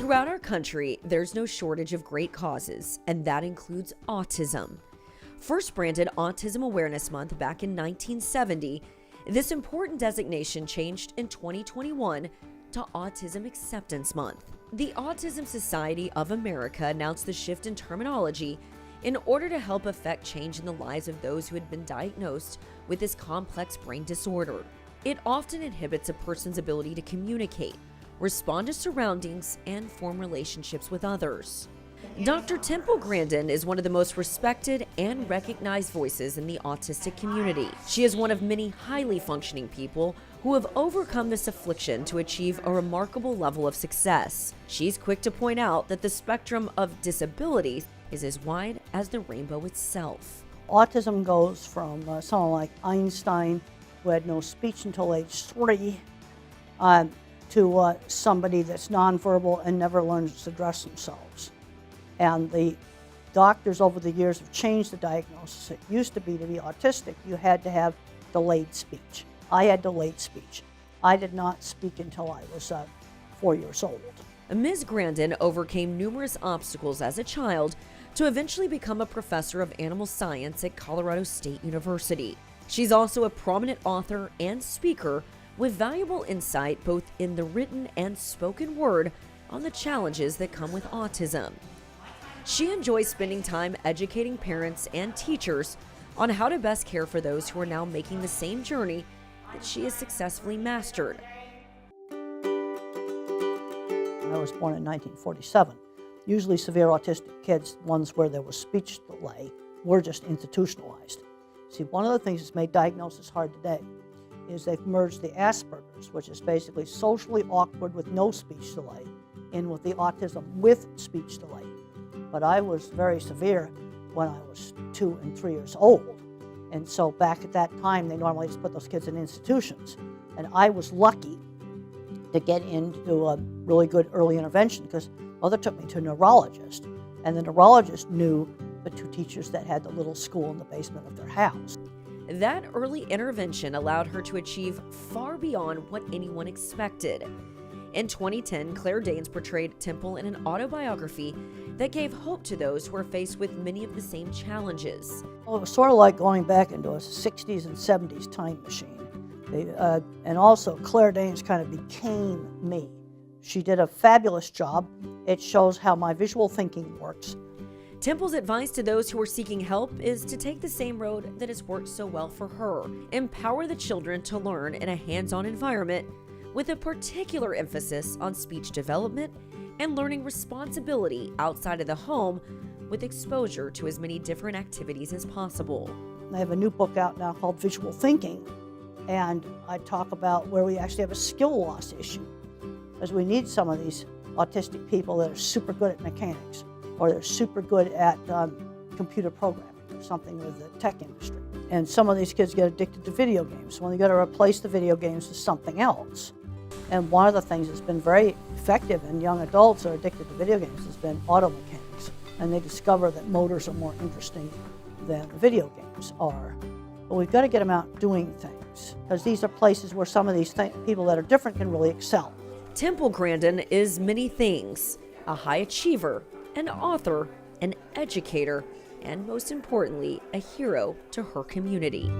Throughout our country, there's no shortage of great causes, and that includes autism. First branded Autism Awareness Month back in 1970, this important designation changed in 2021 to Autism Acceptance Month. The Autism Society of America announced the shift in terminology in order to help effect change in the lives of those who had been diagnosed with this complex brain disorder. It often inhibits a person's ability to communicate, respond to surroundings, and form relationships with others. Dr. Temple Grandin is one of the most respected and recognized voices in the autistic community. She is one of many highly functioning people who have overcome this affliction to achieve a remarkable level of success. She's quick to point out that the spectrum of disability is as wide as the rainbow itself. Autism goes from someone like Einstein, who had no speech until age 3, to somebody that's nonverbal and never learns to dress themselves. And the doctors over the years have changed the diagnosis. It used to be autistic, you had to have delayed speech. I had delayed speech. I did not speak until I was 4 years old. Ms. Grandin overcame numerous obstacles as a child to eventually become a professor of animal science at Colorado State University. She's also a prominent author and speaker with valuable insight both in the written and spoken word on the challenges that come with autism. She enjoys spending time educating parents and teachers on how to best care for those who are now making the same journey that she has successfully mastered. I was born in 1947. Usually severe autistic kids, ones where there was speech delay, were just institutionalized. See, one of the things that's made diagnosis hard today is they've merged the Asperger's, which is basically socially awkward with no speech delay, in with the autism with speech delay. But I was very severe when I was 2 and 3 years old. And so back at that time, they normally just put those kids in institutions. And I was lucky to get into a really good early intervention because mother took me to a neurologist. And the neurologist knew the 2 teachers that had the little school in the basement of their house. That early intervention allowed her to achieve far beyond what anyone expected. In 2010, Claire Danes portrayed Temple in an autobiography that gave hope to those who are faced with many of the same challenges. Well, it was sort of like going back into a 60s and 70s time machine. And also, Claire Danes kind of became me. She did a fabulous job. It shows how my visual thinking works. Temple's advice to those who are seeking help is to take the same road that has worked so well for her. Empower the children to learn in a hands-on environment with a particular emphasis on speech development and learning responsibility outside of the home with exposure to as many different activities as possible. I have a new book out now called Visual Thinking, and I talk about where we actually have a skill loss issue, because we need some of these autistic people that are super good at mechanics, or they're super good at computer programming, or something with the tech industry. And some of these kids get addicted to video games. Well, you got to replace the video games with something else. And one of the things that's been very effective in young adults who are addicted to video games has been auto mechanics. And they discover that motors are more interesting than video games are. But we've got to get them out doing things, because these are places where some of these people that are different can really excel. Temple Grandin is many things: a high achiever, an author, an educator, and most importantly, a hero to her community.